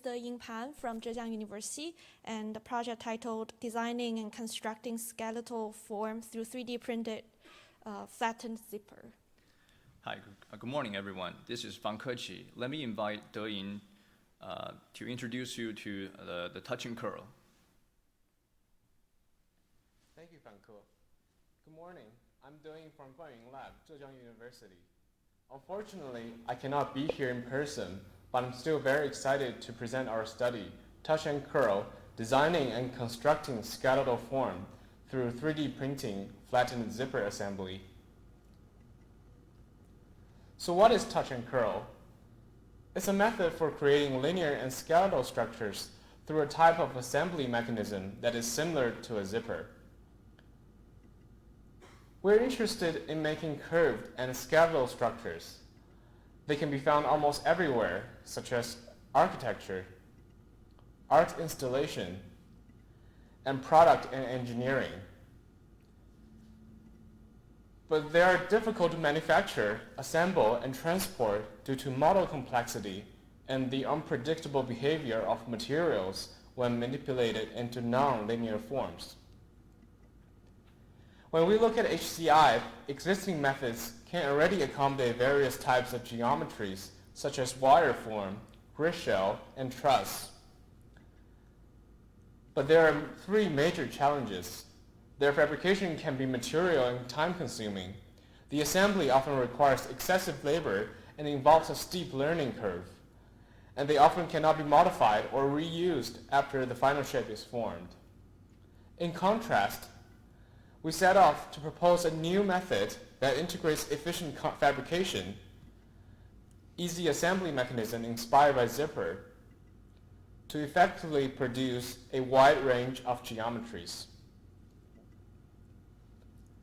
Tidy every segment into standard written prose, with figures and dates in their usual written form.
Deying from Zhejiang University, and the project titled Designing and Constructing Skeletal Form through 3D Printed Flattened Zipper. Hi, good morning, everyone. This is Fanqi. Let me invite Deying to introduce you to the touch and curl. Thank you, Fanke. Good morning. I'm Deying from Guanyun Lab, Zhejiang University. Unfortunately, I cannot be here in person, but I'm still very excited to present our study, Touch and Curl, Designing and Constructing Skeletal Form through 3D Printing Flattened Zipper Assembly. So what is touch and curl? It's a method for creating linear and skeletal structures through a type of assembly mechanism that is similar to a zipper. We're interested in making curved and skeletal structures. They can be found almost everywhere, such as architecture, art installation, and product and engineering. But they are difficult to manufacture, assemble, and transport due to model complexity and the unpredictable behavior of materials when manipulated into non-linear forms. When we look at HCI, existing methods can already accommodate various types of geometries, such as wire form, grid shell, and truss. But there are three major challenges. Their fabrication can be material and time-consuming. The assembly often requires excessive labor and involves a steep learning curve. And they often cannot be modified or reused after the final shape is formed. In contrast, we set off to propose a new method that integrates efficient fabrication, easy assembly mechanism inspired by zipper, to effectively produce a wide range of geometries.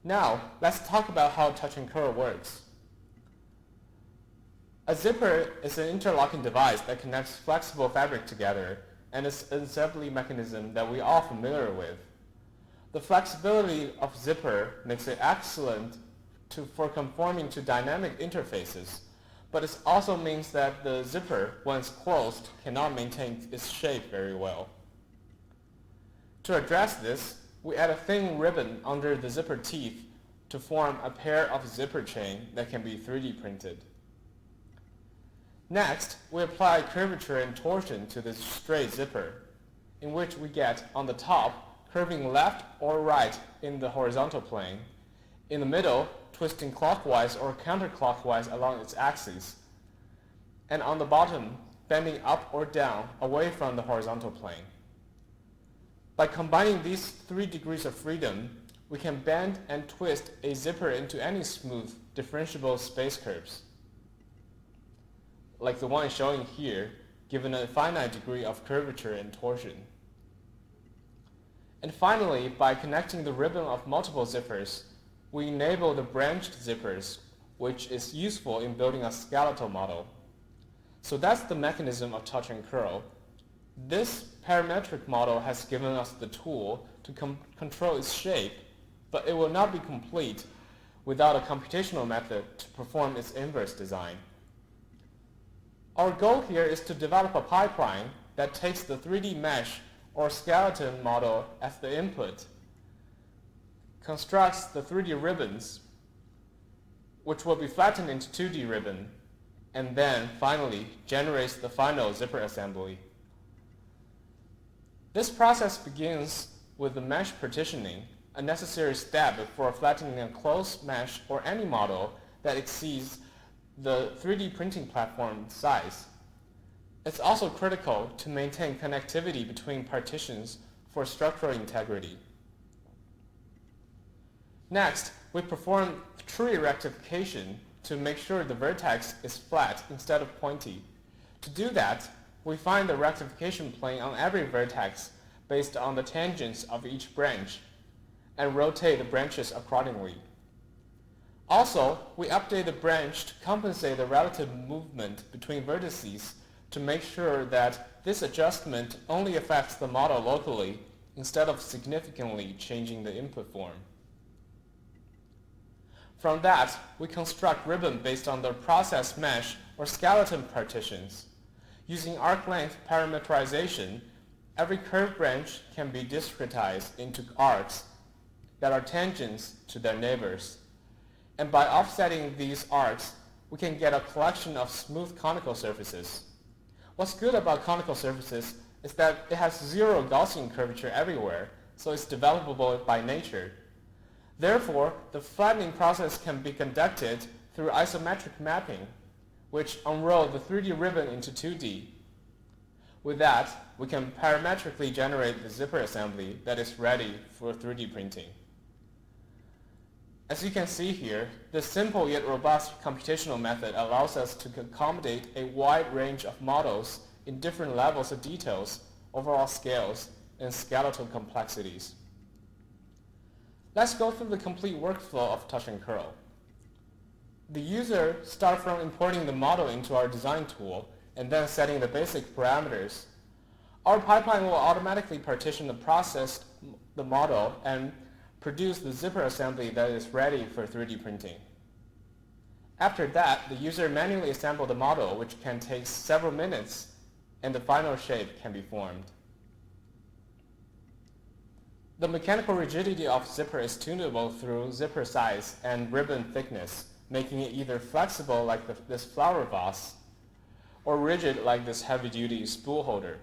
Now, let's talk about how touch and curl works. A zipper is an interlocking device that connects flexible fabric together, and is an assembly mechanism that we are all familiar with. The flexibility of zipper makes it excellent for conforming to dynamic interfaces, but it also means that the zipper, once closed, cannot maintain its shape very well. To address this, we add a thin ribbon under the zipper teeth to form a pair of zipper chain that can be 3D printed. Next, we apply curvature and torsion to this straight zipper, in which we get on the top curving left or right in the horizontal plane, in the middle twisting clockwise or counterclockwise along its axis, and on the bottom bending up or down away from the horizontal plane. By combining these 3 degrees of freedom, we can bend and twist a zipper into any smooth, differentiable space curves, like the one showing here, given a finite degree of curvature and torsion. And finally, by connecting the ribbon of multiple zippers, we enable the branched zippers, which is useful in building a skeletal model. So that's the mechanism of touch and curl. This parametric model has given us the tool to control its shape, but it will not be complete without a computational method to perform its inverse design. Our goal here is to develop a pipeline that takes the 3D mesh or skeleton model as the input, constructs the 3D ribbons, which will be flattened into 2D ribbon, and then finally generates the final zipper assembly. This process begins with the mesh partitioning, a necessary step for flattening a closed mesh or any model that exceeds the 3D printing platform size. It's also critical to maintain connectivity between partitions for structural integrity. Next, we perform tree rectification to make sure the vertex is flat instead of pointy. To do that, we find the rectification plane on every vertex based on the tangents of each branch and rotate the branches accordingly. Also, we update the branch to compensate the relative movement between vertices to make sure that this adjustment only affects the model locally instead of significantly changing the input form. From that, we construct ribbon based on the process mesh or skeleton partitions. Using arc length parametrization, every curved branch can be discretized into arcs that are tangents to their neighbors. And by offsetting these arcs, we can get a collection of smooth conical surfaces. What's good about conical surfaces is that it has zero Gaussian curvature everywhere, so it's developable by nature. Therefore, the flattening process can be conducted through isometric mapping, which unroll the 3D ribbon into 2D. With that, we can parametrically generate the zipper assembly that is ready for 3D printing. As you can see here, this simple yet robust computational method allows us to accommodate a wide range of models in different levels of details, overall scales, and skeletal complexities. Let's go through the complete workflow of touch and curl. The user starts from importing the model into our design tool and then setting the basic parameters. Our pipeline will automatically partition the model and produce the zipper assembly that is ready for 3D printing. After that, the user manually assembles the model, which can take several minutes, and the final shape can be formed. The mechanical rigidity of zipper is tunable through zipper size and ribbon thickness, making it either flexible like this flower vase, or rigid like this heavy-duty spool holder.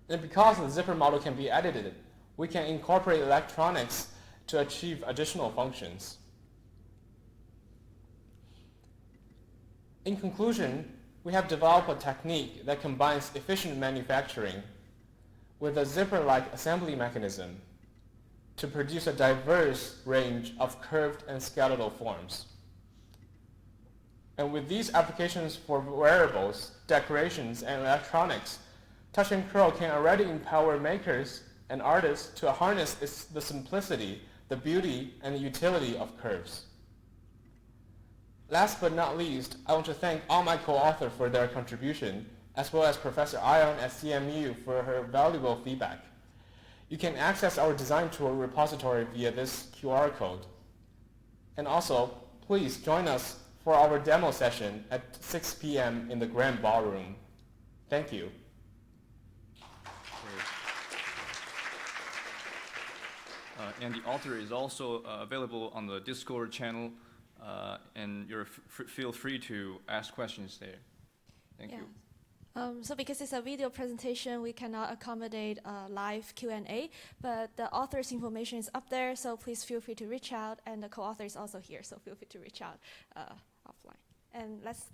And because the zipper model can be edited, we can incorporate electronics to achieve additional functions. In conclusion, we have developed a technique that combines efficient manufacturing with a zipper-like assembly mechanism to produce a diverse range of curved and skeletal forms. And with these applications for wearables, decorations, and electronics, touch and curl can already empower makers and artists to harness the simplicity, the beauty, and the utility of curves. Last but not least, I want to thank all my co-authors for their contribution, as well as Professor Ion at CMU for her valuable feedback. You can access our design tool repository via this QR code. And also, please join us for our demo session at 6 p.m. in the Grand Ballroom. Thank you. And the author is also available on the Discord channel, and feel free to ask questions there. Thank you. So because it's a video presentation, we cannot accommodate live Q&A, but the author's information is up there, so please feel free to reach out, and the co-author is also here, so feel free to reach out offline. And let's